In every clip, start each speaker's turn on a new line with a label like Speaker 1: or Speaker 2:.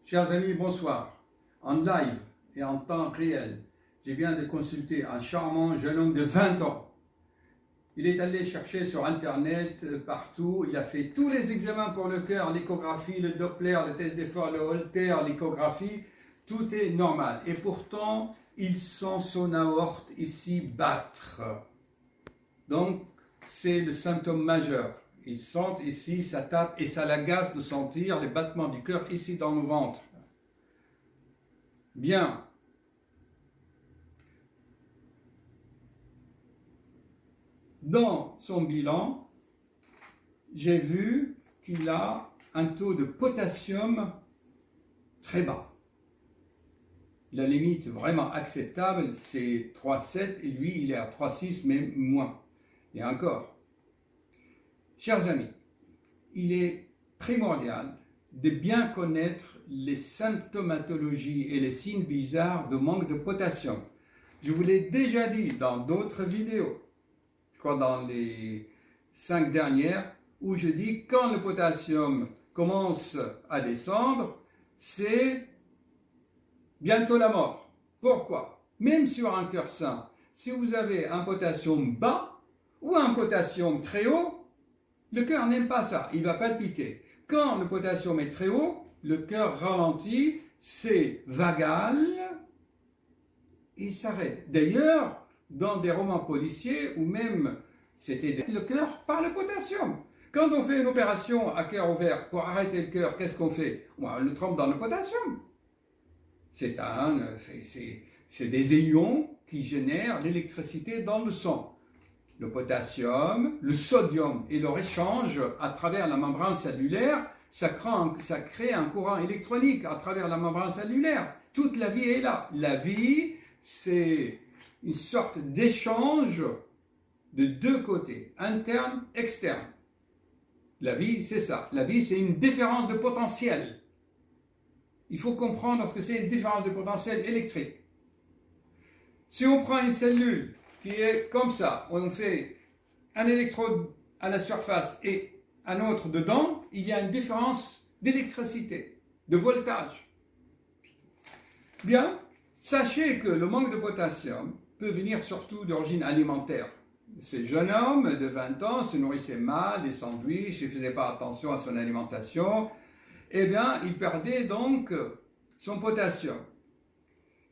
Speaker 1: Chers amis, bonsoir. En live et en temps réel, je viens de consulter un charmant jeune homme de 20 ans. Il est allé chercher sur Internet, partout, il a fait tous les examens pour le cœur, l'échographie, le Doppler, le test d'effort, le Holter, l'échographie, tout est normal. Et pourtant, il sent son aorte ici battre. Donc, c'est le symptôme majeur. Il sent ici, ça tape et ça l'agace de sentir les battements du cœur ici dans le ventre. Bien. Dans son bilan, j'ai vu qu'il a un taux de potassium très bas. La limite vraiment acceptable, c'est 3,7 et lui, il est à 3,6, mais moins. Et encore. Chers amis, il est primordial de bien connaître les symptomatologies et les signes bizarres de manque de potassium. Je vous l'ai déjà dit dans d'autres vidéos, je crois dans les 5 dernières, où je dis quand le potassium commence à descendre, c'est bientôt la mort. Pourquoi? Même sur un cœur sain, si vous avez un potassium bas ou un potassium très haut, le cœur n'aime pas ça, il va palpiter. Quand le potassium est très haut, le cœur ralentit, c'est vagal et il s'arrête. D'ailleurs, dans des romans policiers ou même c'était le cœur par le potassium. Quand on fait une opération à cœur ouvert pour arrêter le cœur, qu'est-ce qu'on fait? On le trempe dans le potassium. C'est des ions qui génèrent l'électricité dans le sang. Le potassium, le sodium et leur échange à travers la membrane cellulaire, ça crée un courant électronique à travers la membrane cellulaire. Toute la vie est là. La vie, c'est une sorte d'échange de deux côtés, interne, externe. La vie, c'est ça. La vie, c'est une différence de potentiel. Il faut comprendre ce que c'est une différence de potentiel électrique. Si on prend une cellule qui est comme ça, on fait un électrode à la surface et un autre dedans, il y a une différence d'électricité, de voltage. Bien, sachez que le manque de potassium peut venir surtout d'origine alimentaire. Ce jeune homme de 20 ans se nourrissait mal, des sandwichs, il ne faisait pas attention à son alimentation, eh bien, il perdait donc son potassium.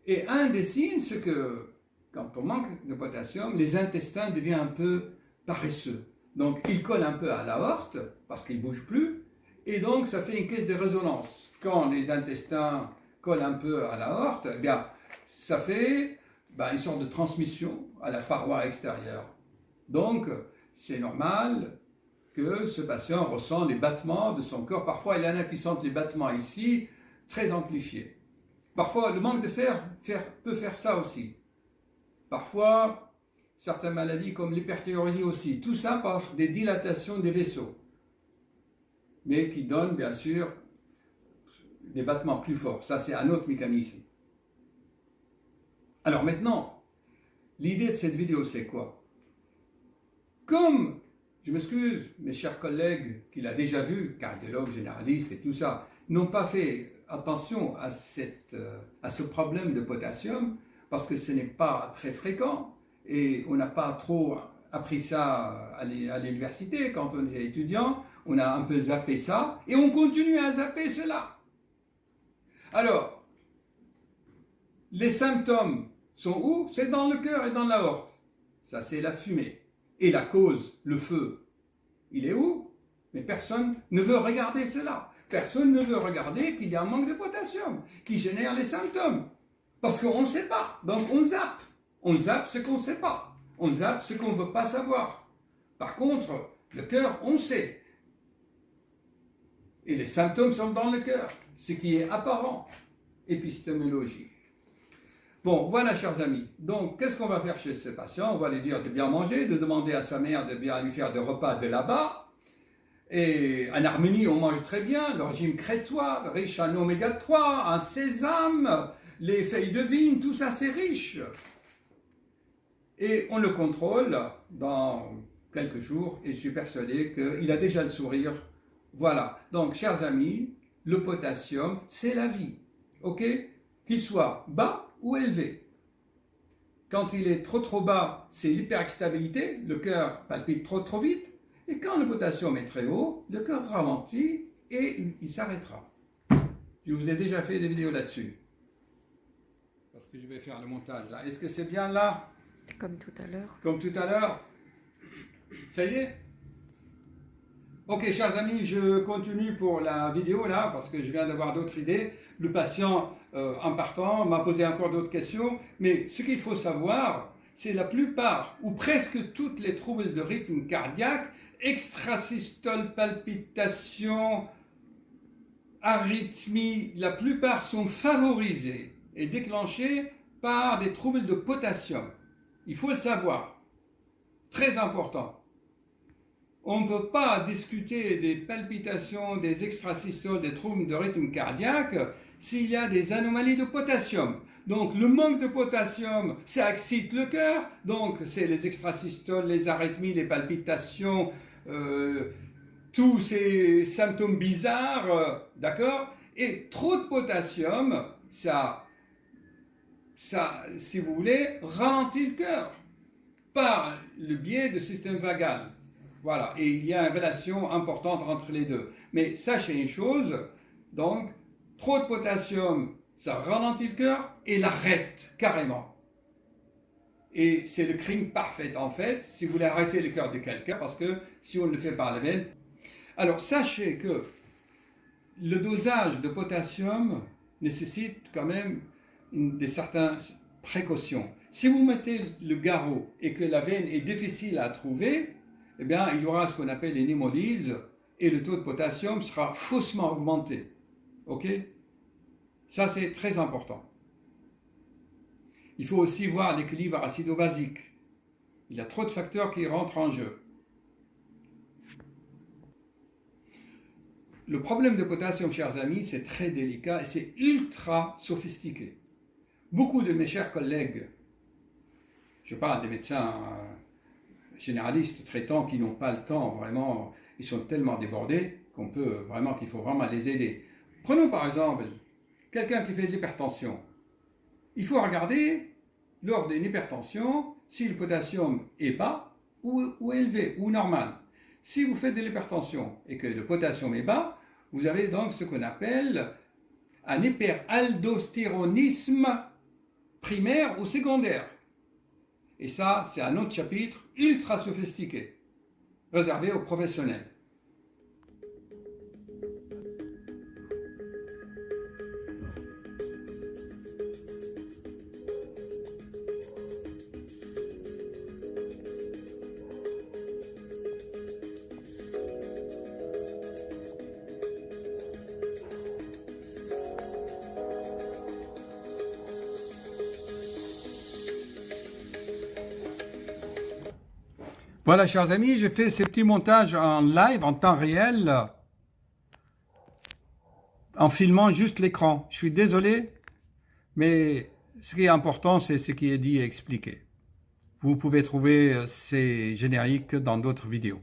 Speaker 1: Et un des signes, c'est que quand on manque de potassium, les intestins deviennent un peu paresseux. Donc, ils collent un peu à l'aorte, parce qu'ils ne bougent plus, et donc ça fait une caisse de résonance. Quand les intestins collent un peu à l'aorte, eh bien, ça fait une sorte de transmission à la paroi extérieure. Donc, c'est normal que ce patient ressent les battements de son corps. Parfois, il y en a qui sentent les battements ici, très amplifiés. Parfois, le manque de fer peut faire ça aussi. Parfois, certaines maladies comme l'hyperthyroïdie aussi, tout ça par des dilatations des vaisseaux, mais qui donnent bien sûr des battements plus forts. Ça, c'est un autre mécanisme. Alors maintenant, l'idée de cette vidéo, c'est quoi? Comme, je m'excuse, mes chers collègues qui l'ont déjà vu, cardiologues, généralistes et tout ça, n'ont pas fait attention à ce problème de potassium, parce que ce n'est pas très fréquent et on n'a pas trop appris ça à l'université quand on est étudiant, on a un peu zappé ça et on continue à zapper cela. Alors, les symptômes sont où? C'est dans le cœur et dans l'aorte. Ça, c'est la fumée. Et la cause, le feu, il est où? Mais personne ne veut regarder cela. Personne ne veut regarder qu'il y a un manque de potassium qui génère les symptômes. Parce qu'on ne sait pas, donc on zappe. On zappe ce qu'on ne sait pas. On zappe ce qu'on ne veut pas savoir. Par contre, le cœur, on sait. Et les symptômes sont dans le cœur, ce qui est apparent. Épistémologie. Bon, voilà, chers amis. Donc, qu'est-ce qu'on va faire chez ce patient? On va lui dire de bien manger, de demander à sa mère de bien lui faire des repas de là-bas. Et en Arménie, on mange très bien, le régime crétois, riche en oméga 3, en sésame, les feuilles de vigne, tout ça c'est riche. Et on le contrôle dans quelques jours et je suis persuadé qu'il a déjà le sourire. Voilà. Donc, chers amis, le potassium, c'est la vie, ok? Qu'il soit bas ou élevé. Quand il est trop bas, c'est l'hyperexcitabilité, le cœur palpite trop vite. Et quand le potassium est très haut, le cœur ralentit et il s'arrêtera. Je vous ai déjà fait des vidéos là-dessus. Parce que je vais faire le montage là. Est-ce que c'est bien là?
Speaker 2: Comme tout à l'heure.
Speaker 1: Comme tout à l'heure. Ça y est? Ok, chers amis, je continue pour la vidéo là, parce que je viens d'avoir d'autres idées. Le patient, en partant, m'a posé encore d'autres questions. Mais ce qu'il faut savoir, c'est la plupart, ou presque toutes les troubles de rythme cardiaque, extrasystole, palpitation, arythmie, la plupart sont favorisés et déclenchés par des troubles de potassium. Il faut le savoir. Très important. On ne peut pas discuter des palpitations, des extrasystoles, des troubles de rythme cardiaque s'il y a des anomalies de potassium. Donc le manque de potassium, ça excite le cœur, donc c'est les extrasystoles, les arythmies, les palpitations, tous ces symptômes bizarres, d'accord? Et trop de potassium, ça, si vous voulez, ralentit le cœur par le biais du système vagal. Voilà, et il y a une relation importante entre les deux. Mais sachez une chose, donc, trop de potassium, ça ralentit le cœur et l'arrête carrément. Et c'est le crime parfait, en fait, si vous voulez arrêter le cœur de quelqu'un, parce que si on ne le fait pas à la veine. Alors, sachez que le dosage de potassium nécessite quand même certaines précautions. Si vous mettez le garrot et que la veine est difficile à trouver, eh bien, il y aura ce qu'on appelle une hémolyse et le taux de potassium sera faussement augmenté. Ok? Ça, c'est très important. Il faut aussi voir l'équilibre acido-basique. Il y a trop de facteurs qui rentrent en jeu. Le problème de potassium, chers amis, c'est très délicat et c'est ultra sophistiqué. Beaucoup de mes chers collègues, je parle des médecins généralistes traitants qui n'ont pas le temps, vraiment, ils sont tellement débordés qu'il faut vraiment les aider. Prenons par exemple quelqu'un qui fait de l'hypertension. Il faut regarder, lors d'une hypertension, si le potassium est bas ou élevé ou normal. Si vous faites de l'hypertension et que le potassium est bas, vous avez donc ce qu'on appelle un hyperaldostéronisme primaire ou secondaire. Et ça, c'est un autre chapitre ultra sophistiqué, réservé aux professionnels. Voilà, chers amis, j'ai fait ces petits montages en live, en temps réel, en filmant juste l'écran. Je suis désolé, mais ce qui est important, c'est ce qui est dit et expliqué. Vous pouvez trouver ces génériques dans d'autres vidéos.